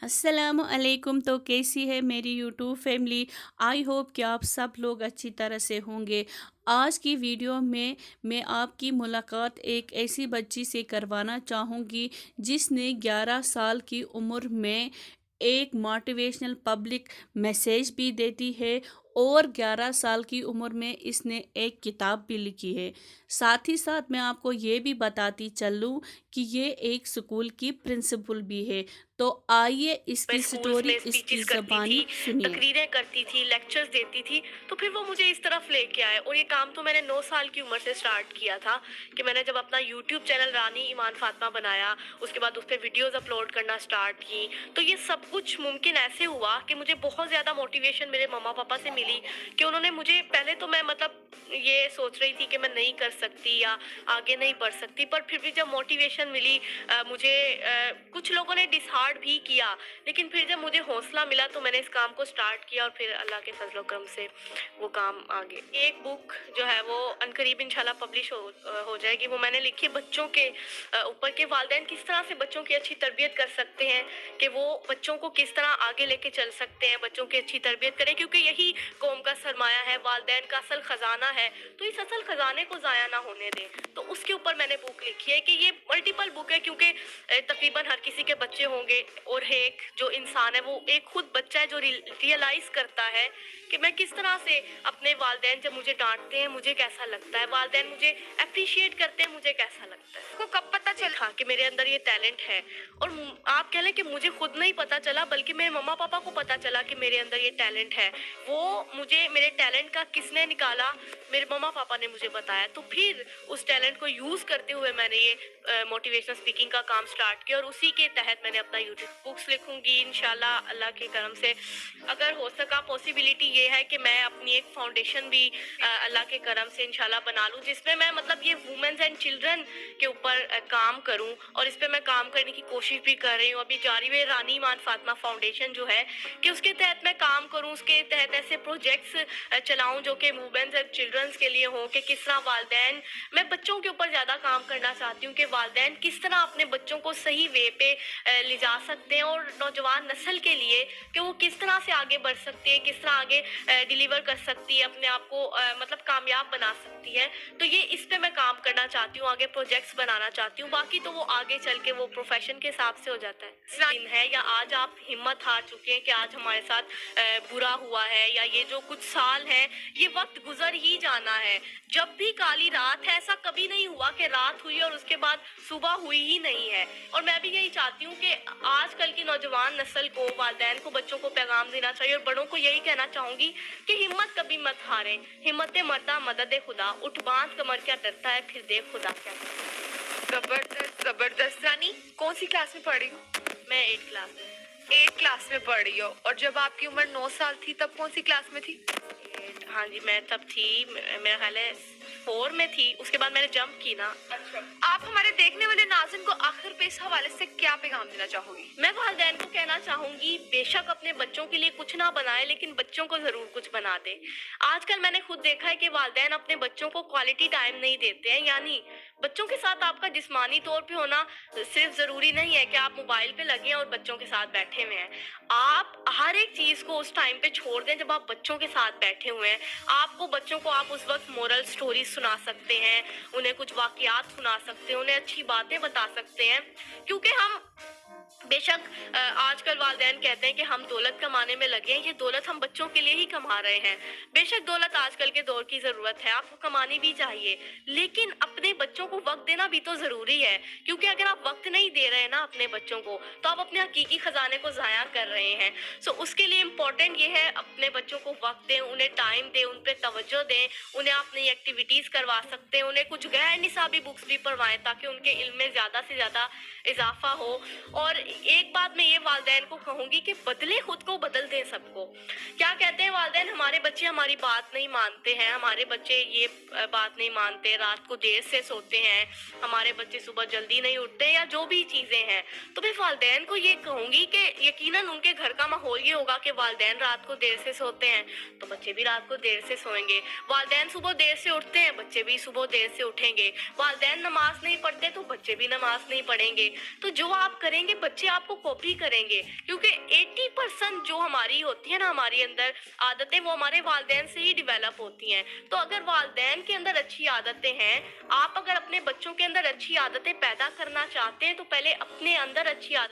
السلام علیکم، تو کیسی ہے میری یوٹیوب فیملی؟ آئی ہوپ کہ آپ سب لوگ اچھی طرح سے ہوں گے۔ آج کی ویڈیو میں آپ کی ملاقات ایک ایسی بچی سے کروانا چاہوں گی جس نے 11 سال کی عمر میں ایک موٹیویشنل پبلک میسیج بھی دیتی ہے، اور 11 سال کی عمر میں اس نے ایک کتاب بھی لکھی ہے۔ ساتھ ہی ساتھ میں آپ کو یہ بھی بتاتی چلوں کہ یہ ایک اسکول کی پرنسپل بھی ہے۔ تو آئیے اس میں کی اسکولز سٹوری، میں اس کی اسپیچز کرتی زبانی تھی، سنیے۔ تقریریں کرتی تھی، لیکچرز دیتی تھی، تو پھر وہ مجھے اس طرف لے کے آئے۔ اور یہ کام تو میں نے 9 سال کی عمر سے سٹارٹ کیا تھا کہ میں نے جب اپنا یوٹیوب چینل رانی ایمان فاطمہ بنایا، اس کے بعد اس پہ ویڈیوز اپلوڈ کرنا سٹارٹ کی، تو یہ سب کچھ ممکن ایسے ہوا کہ مجھے بہت زیادہ موٹیویشن میرے ماما پاپا سے ملی کہ انہوں نے مجھے پہلے تو میں یہ سوچ رہی تھی کہ میں نہیں کر سکتی یا آگے نہیں بڑھ سکتی، پر پھر بھی جب موٹیویشن ملی مجھے کچھ لوگوں نے ڈس ہارڈ بھی کیا، لیکن پھر جب مجھے حوصلہ ملا تو میں نے اس کام کو سٹارٹ کیا، اور پھر اللہ کے فضل و کرم سے وہ کام آگے۔ ایک بک جو ہے وہ عنقریب انشاءاللہ پبلش ہو جائے گی، وہ میں نے لکھی بچوں کے اوپر کہ والدین کس طرح سے بچوں کی اچھی تربیت کر سکتے ہیں، کہ وہ بچوں کو کس طرح آگے لے کے چل سکتے ہیں، بچوں کی اچھی تربیت کریں، کیونکہ یہی قوم کا سرمایہ ہے، والدین کا اصل خزانہ ہے، تو اس اصل خزانے کو ضائع نہ ہونے دیں۔ تو اس کے اوپر میں نے بک لکھی ہے کہ یہ ملٹیپل بک ہے، کیونکہ تقریباً ہر کسی کے بچے ہوں گے، اور ایک جو انسان ہے وہ ایک خود بچہ ہے جو ریئلائز کرتا ہے کہ میں کس طرح سے اپنے والدین جب مجھے ڈانٹتے ہیں مجھے کیسا لگتا ہے، والدین مجھے اپریشیٹ کرتے ہیں مجھے کیسا لگتا ہے۔ کو کب پتہ چلا کہ میرے اندر یہ ٹیلنٹ ہے، اور آپ کہہ لیں کہ مجھے خود نہیں پتہ چلا بلکہ میرے ماما پاپا کو پتہ چلا کہ میرے اندر یہ ٹیلنٹ ہے۔ وہ مجھے میرے ٹیلنٹ کا کس نے نکالا؟ میرے ماما پاپا نے مجھے بتایا، تو پھر اس ٹیلنٹ کو یوز کرتے ہوئے میں نے یہ موٹیویشنل اسپیکنگ کا کام سٹارٹ کیا، اور اسی کے تحت میں نے اپنا یوٹیوب بکس لکھوں گی انشاءاللہ اللہ کے کرم سے۔ اگر ہو سکا پاسبلٹی یہ ہے کہ میں اپنی ایک فاؤنڈیشن بھی اللہ کے کرم سے انشاءاللہ بنا لوں، جس میں یہ وومنز اینڈ چلڈرن کے اوپر کام کروں، اور اس پہ میں کام کرنے کی کوشش بھی کر رہی ہوں۔ ابھی جاری ہے رانی ایمان فاطمہ فاؤنڈیشن جو ہے، کہ اس کے تحت میں کام کروں، اس کے تحت ایسے پروجیکٹس چلاؤں جو کہ وومنز اینڈ چلڈرنس کے لیے ہوں، کہ کس طرح والدین، میں بچوں کے اوپر زیادہ کام کرنا چاہتی ہوں کہ والدین کس طرح اپنے بچوں کو صحیح وے پہ لے جا سکتے ہیں، اور نوجوان نسل کے لیے کہ وہ کس طرح سے آگے بڑھ سکتی ہے، کس طرح آگے ڈیلیور کر سکتی ہے، اپنے آپ کو کامیاب بنا سکتی ہے۔ تو یہ اس پہ میں کام کرنا چاہتی ہوں، آگے پروجیکٹس بنانا چاہتی ہوں، باقی تو وہ آگے چل کے وہ پروفیشن کے حساب سے ہو جاتا ہے۔ دن ہے یا آج آپ ہمت ہار چکے ہیں کہ آج ہمارے ساتھ برا ہوا ہے، یا یہ جو کچھ سال ہے یہ وقت گزر ہی جانا ہے، جب بھی کالی رات ہے، ایسا کبھی نہیں ہوا کہ رات ہوئی اور اس کے بعد صبح ہوئی ہی نہیں ہے۔ اور میں بھی یہی چاہتی ہوں کہ آج کل کی نوجوان نسل کو، والدین کو بچوں کو پیغام دینا چاہیے، اور بڑوں کو یہی کہنا چاہوں گی کہ ہمت کبھی مت ہاریں، ہمت مردہ مدد خدا، اٹھ باندھ کمر کیا ڈرتا ہے پھر دیکھ خدا کیا کرتا ہے۔ زبردست زبردست۔ رانی کون سی کلاس میں پڑھ رہی ہو؟ میں 8 کلاس میں۔ 8 کلاس میں پڑھ رہی ہو، اور جب آپ کی عمر 9 سال تھی تب کون سی کلاس میں تھی؟ ہاں جی، میں تب تھی، میرا خیال ہے 4 میں تھی، اس کے بعد میں نے جمپ کی نا۔ آپ ہمارے دیکھنے والے ناظرین کو آخر پہ اس حوالے سے کیا پیغام دینا چاہو گی؟ میں والدین کو کہنا چاہوں گی بے شک اپنے بچوں کے لیے کچھ نہ بنائے، لیکن بچوں کو ضرور کچھ بنا دے۔ آج کل میں نے خود دیکھا ہے کہ والدین اپنے بچوں کو کوالٹی ٹائم نہیں دیتے ہیں، یعنی بچوں کے ساتھ آپ کا جسمانی طور پہ ہونا صرف ضروری نہیں ہے کہ آپ موبائل پہ لگے ہیں اور بچوں کے ساتھ بیٹھے ہوئے ہیں۔ آپ ہر ایک چیز کو اس ٹائم پہ چھوڑ دیں جب آپ بچوں کے ساتھ بیٹھے ہوئے ہیں۔ بچوں کو آپ اس وقت مورل سٹوری سنا سکتے ہیں، انہیں کچھ واقعات سنا سکتے ہیں، انہیں اچھی باتیں بتا سکتے ہیں، کیونکہ ہم بے شک آج کل والدین کہتے ہیں کہ ہم دولت کمانے میں لگے ہیں، یہ دولت ہم بچوں کے لیے ہی کما رہے ہیں۔ بے شک دولت آج کل کے دور کی ضرورت ہے، آپ کو کمانی بھی چاہیے، لیکن اپنے بچوں کو وقت دینا بھی تو ضروری ہے، کیونکہ اگر آپ وقت نہیں دے رہے نا اپنے بچوں کو تو آپ اپنے حقیقی خزانے کو ضائع کر رہے ہیں۔ اس کے لیے امپورٹنٹ یہ ہے اپنے بچوں کو وقت دیں، انہیں ٹائم دیں، ان پہ توجہ دیں، انہیں آپ نئی ایکٹیویٹیز کروا سکتے ہیں، انہیں کچھ غیر نصابی بکس بھی پڑھوائیں تاکہ ان کے علم میں زیادہ سے زیادہ اضافہ ہو۔ اور ایک بات میں یہ والدین کو کہوں گی کہ بدلے خود کو، بدل دیں سب کو۔ کیا کہتے ہیں والدین، ہمارے بچے ہماری بات نہیں مانتے ہیں، ہمارے بچے یہ بات نہیں مانتے، رات کو دیر سے سوتے ہیں، ہمارے بچے صبح جلدی نہیں اٹھتے، یا جو بھی چیزیں ہیں۔ تو میں والدین کو یہ کہوں گی کہ یقیناً ان کے گھر کا ماحول یہ ہوگا کہ والدین رات کو دیر سے سوتے ہیں تو بچے بھی رات کو دیر سے سوئیں گے، والدین صبح دیر سے اٹھتے ہیں بچے بھی صبح دیر سے اٹھیں گے، والدین نماز نہیں پڑھتے تو بچے بھی نماز نہیں پڑھیں گے۔ تو جو آپ کریں گے بچے آپ کو کاپی کریں گے، کیونکہ 80% جو ہماری ہوتی ہے نا ہماری اندر عادتیں، وہ ہمارے والدین سے ہی ڈیولپ ہوتی ہیں. تو اگر والدین کے اندر اچھی عادتیں ہیں، آپ اگر اپنے بچوں کے اندر اچھی عادتیں پیدا کرنا چاہتے ہیں تو پہلے اپنے اندر اچھی عادتیں